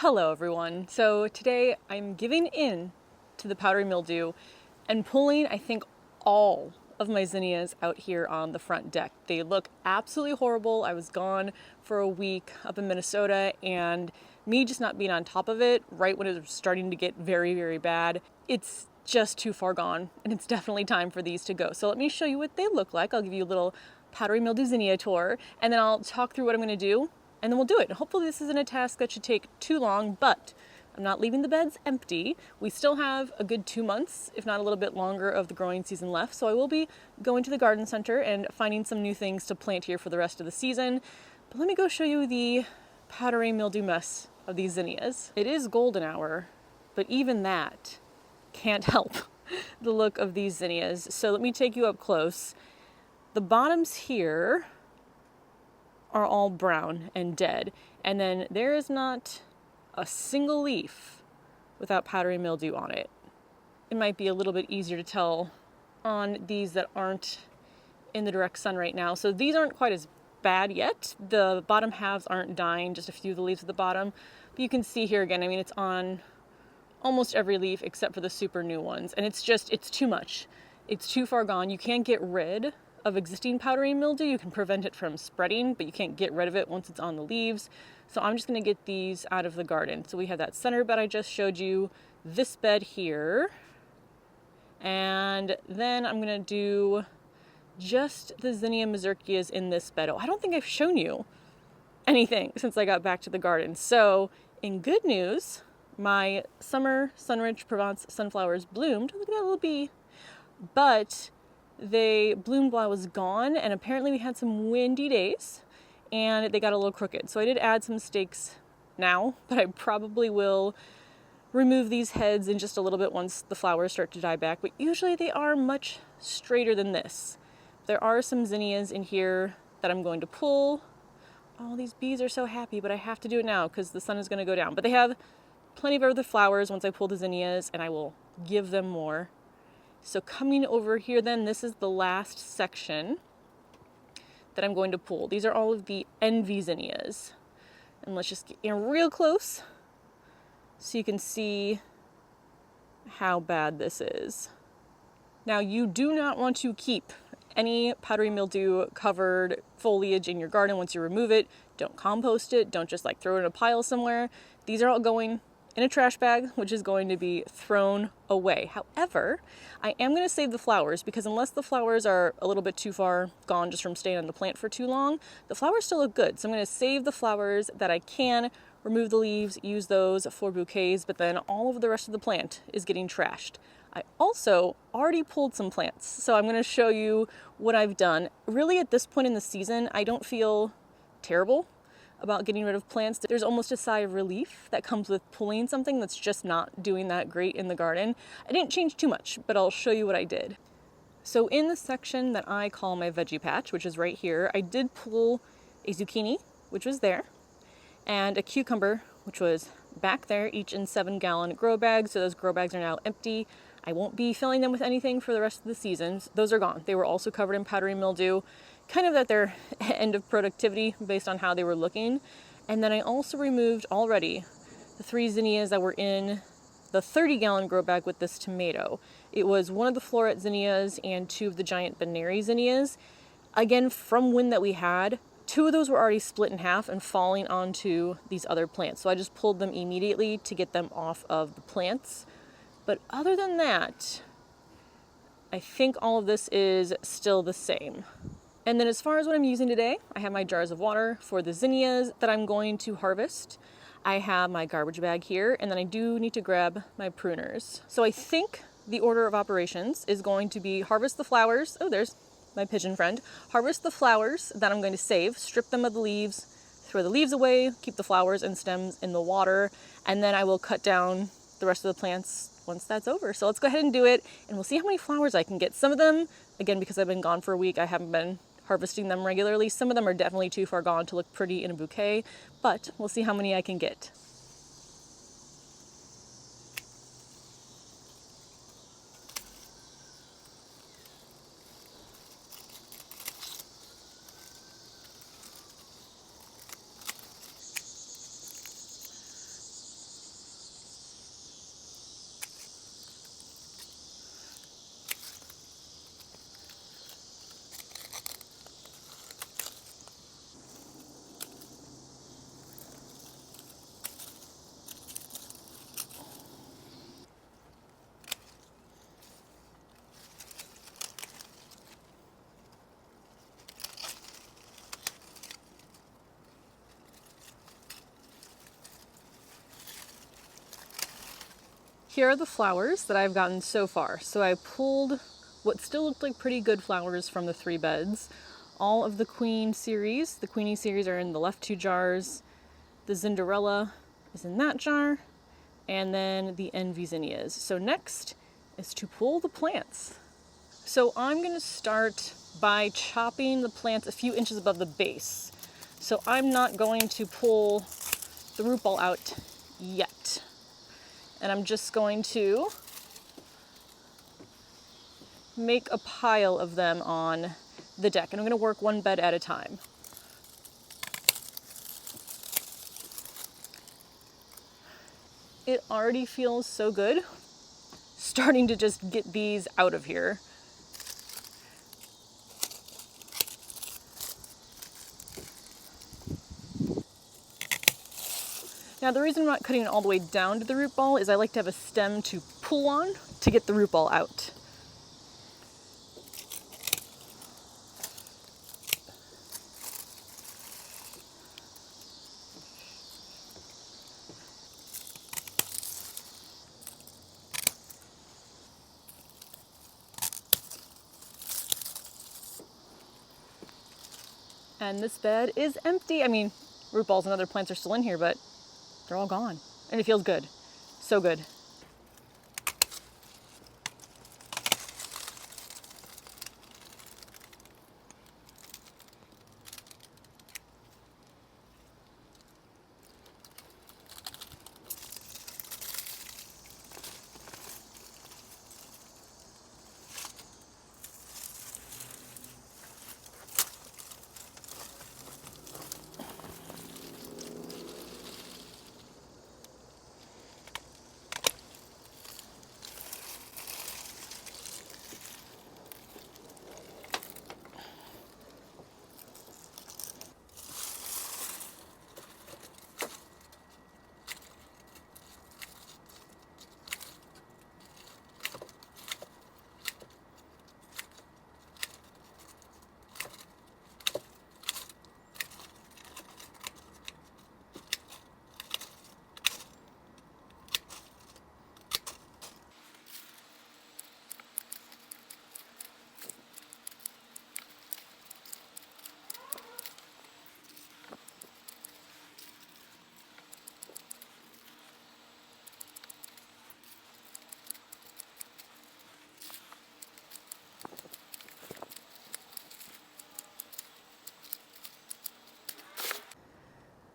Hello everyone. So today I'm giving in to the powdery mildew and pulling, I think, all of my zinnias out here on the front deck. They look absolutely horrible. I was gone for a week up in Minnesota, and me just not being on top of it right when it was starting to get very, very bad, it's just too far gone, and it's definitely time for these to go. So let me show you what they look like. I'll give you a little powdery mildew zinnia tour, and then I'll talk through what I'm going to do, and then we'll do it. Hopefully this isn't a task that should take too long, but I'm not leaving the beds empty. We still have a good 2 months, if not a little bit longer, of the growing season left. So I will be going to the garden center and finding some new things to plant here for the rest of the season. But let me go show you the powdery mildew mess of these zinnias. It is golden hour, but even that can't help the look of these zinnias. So let me take you up close. The bottoms here are all brown and dead, and then there is not a single leaf without powdery mildew on it. It might be a little bit easier to tell on these that aren't in the direct sun right now. So these aren't quite as bad yet. The bottom halves aren't dying, just a few of the leaves at the bottom. But you can see here again, I mean, it's on almost every leaf except for the super new ones. And it's too much. It's too far gone. You can't get rid of existing powdery mildew. You can prevent it from spreading, but you can't get rid of it once it's on the leaves. So I'm just going to get these out of the garden. So we have that center bed I just showed you, this bed here, and then I'm going to do just the zinnia mazurkias in this bed. Oh, I don't think I've shown you anything since I got back to the garden. So in good news, my summer Sunridge Provence sunflowers bloomed. Look at that little bee. But they bloomed while I was gone, and apparently we had some windy days and they got a little crooked. So I did add some stakes now, but I probably will remove these heads in just a little bit once the flowers start to die back. But usually they are much straighter than this. There are some zinnias in here that I'm going to pull. Oh, these bees are so happy, but I have to do it now because the sun is going to go down. But they have plenty of other flowers once I pull the zinnias, and I will give them more. So coming over here then, this is the last section that I'm going to pull. These are all of the envy zinnias. And let's just get in real close so you can see how bad this is. Now, you do not want to keep any powdery mildew covered foliage in your garden once you remove it. Don't compost it. Don't just throw it in a pile somewhere. These are all going in a trash bag, which is going to be thrown away. However, I am going to save the flowers because unless the flowers are a little bit too far gone just from staying on the plant for too long, the flowers still look good. So I'm going to save the flowers that I can, remove the leaves, use those for bouquets, but then all of the rest of the plant is getting trashed. I also already pulled some plants, so I'm going to show you what I've done. Really, at this point in the season, I don't feel terrible about getting rid of plants. There's almost a sigh of relief that comes with pulling something that's just not doing that great in the garden. I didn't change too much, but I'll show you what I did. So in the section that I call my veggie patch, which is right here, I did pull a zucchini, which was there, and a cucumber, which was back there, each in 7-gallon grow bags. So those grow bags are now empty. I won't be filling them with anything for the rest of the season. Those are gone. They were also covered in powdery mildew, kind of at their end of productivity based on how they were looking. And then I also removed already the 3 zinnias that were in the 30-gallon grow bag with this tomato. It was one of the floret zinnias and 2 of the giant Benary zinnias. Again, from wind that we had, 2 of those were already split in half and falling onto these other plants. So I just pulled them immediately to get them off of the plants. But other than that, I think all of this is still the same. And then as far as what I'm using today, I have my jars of water for the zinnias that I'm going to harvest. I have my garbage bag here, and then I do need to grab my pruners. So I think the order of operations is going to be harvest the flowers. Oh, there's my pigeon friend. Harvest the flowers that I'm going to save, strip them of the leaves, throw the leaves away, keep the flowers and stems in the water, and then I will cut down the rest of the plants once that's over. So let's go ahead and do it, and we'll see how many flowers I can get. Some of them, again, because I've been gone for a week, I haven't been harvesting them regularly. Some of them are definitely too far gone to look pretty in a bouquet, but we'll see how many I can get. Here are the flowers that I've gotten so far. So I pulled what still looked like pretty good flowers from the 3 beds. All of the Queenie series are in the left 2 jars. The Cinderella is in that jar, and then the Envy Zinnias. So next is to pull the plants. So I'm going to start by chopping the plants a few inches above the base. So I'm not going to pull the root ball out yet. And I'm just going to make a pile of them on the deck. And I'm going to work 1 bed at a time. It already feels so good starting to just get these out of here. Now the reason I'm not cutting it all the way down to the root ball is I like to have a stem to pull on to get the root ball out. And this bed is empty. I mean, root balls and other plants are still in here, but they're all gone. And it feels good. So good.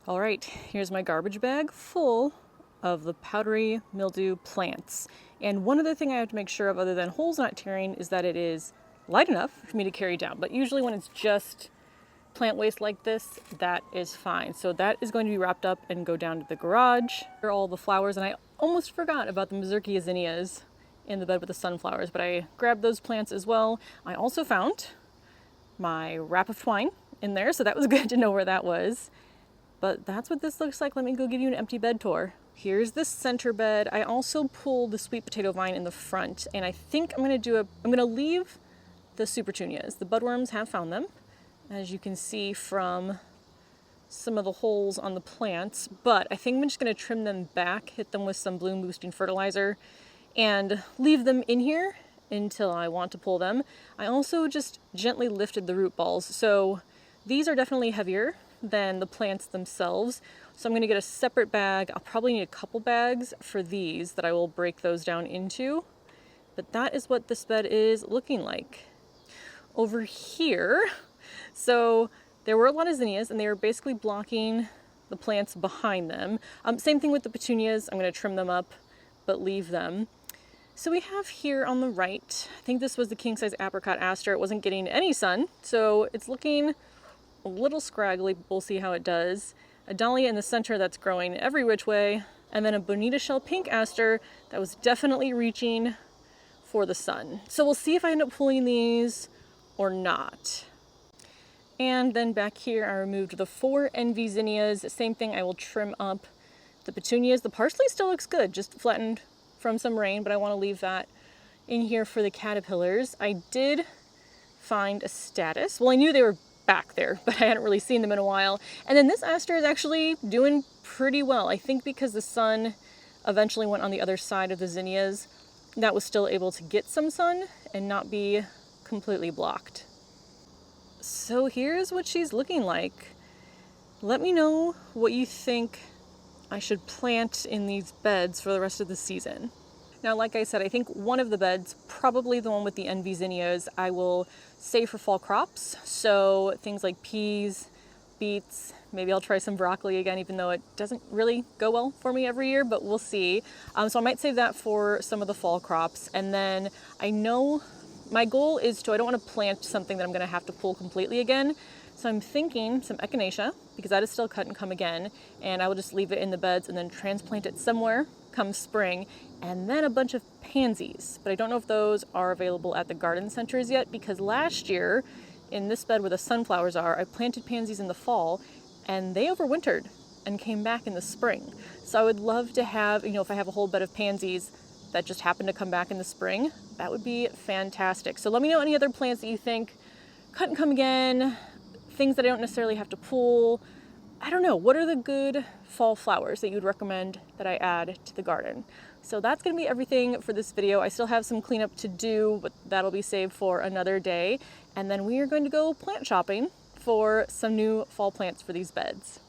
All right, here's my garbage bag full of the powdery mildew plants. And one other thing I have to make sure of, other than holes not tearing, is that it is light enough for me to carry down. But usually when it's just plant waste like this, that is fine. So that is going to be wrapped up and go down to the garage. Here are all the flowers, and I almost forgot about the Mazurkia zinnias in the bed with the sunflowers, but I grabbed those plants as well. I also found my wrap of twine in there, so that was good to know where that was. But that's what this looks like. Let me go give you an empty bed tour. Here's the center bed. I also pulled the sweet potato vine in the front, and I think I'm gonna leave the supertunias. The budworms have found them, as you can see from some of the holes on the plants, but I think I'm just gonna trim them back, hit them with some bloom boosting fertilizer, and leave them in here until I want to pull them. I also just gently lifted the root balls, so these are definitely heavier than the plants themselves. So I'm going to get a separate bag. I'll probably need a couple bags for these that I will break those down into. But that is what this bed is looking like. Over here, so there were a lot of zinnias and they were basically blocking the plants behind them. Same thing with the petunias. I'm going to trim them up, but leave them. So we have here on the right, I think this was the king size apricot aster. It wasn't getting any sun, so it's looking a little scraggly, but we'll see how it does. A dahlia in the center that's growing every which way, and then a bonita shell pink aster that was definitely reaching for the sun. So we'll see if I end up pulling these or not. And then back here I removed the 4 envy zinnias. Same thing, I will trim up the petunias. The parsley still looks good, just flattened from some rain, but I want to leave that in here for the caterpillars. I did find a status. Well, I knew they were back there, but I hadn't really seen them in a while. And then this aster is actually doing pretty well. I think because the sun eventually went on the other side of the zinnias that was still able to get some sun and not be completely blocked. So here's what she's looking like. Let me know what you think I should plant in these beds for the rest of the season. Now, like I said, I think one of the beds, probably the one with the envy zinnias, I will save for fall crops. So things like peas, beets, maybe I'll try some broccoli again, even though it doesn't really go well for me every year, but we'll see. So I might save that for some of the fall crops. And then I know my goal is I don't want to plant something that I'm going to have to pull completely again. So I'm thinking some echinacea, because that is still cut and come again, and I will just leave it in the beds and then transplant it somewhere come spring, and then a bunch of pansies. But I don't know if those are available at the garden centers yet, because last year in this bed where the sunflowers are, I planted pansies in the fall and they overwintered and came back in the spring. So I would love to have, if I have a whole bed of pansies that just happen to come back in the spring, that would be fantastic. So let me know any other plants that you think cut and come again, things that I don't necessarily have to pull. I don't know, what are the good fall flowers that you'd recommend that I add to the garden? So that's going to be everything for this video. I still have some cleanup to do, but that'll be saved for another day. And then we are going to go plant shopping for some new fall plants for these beds.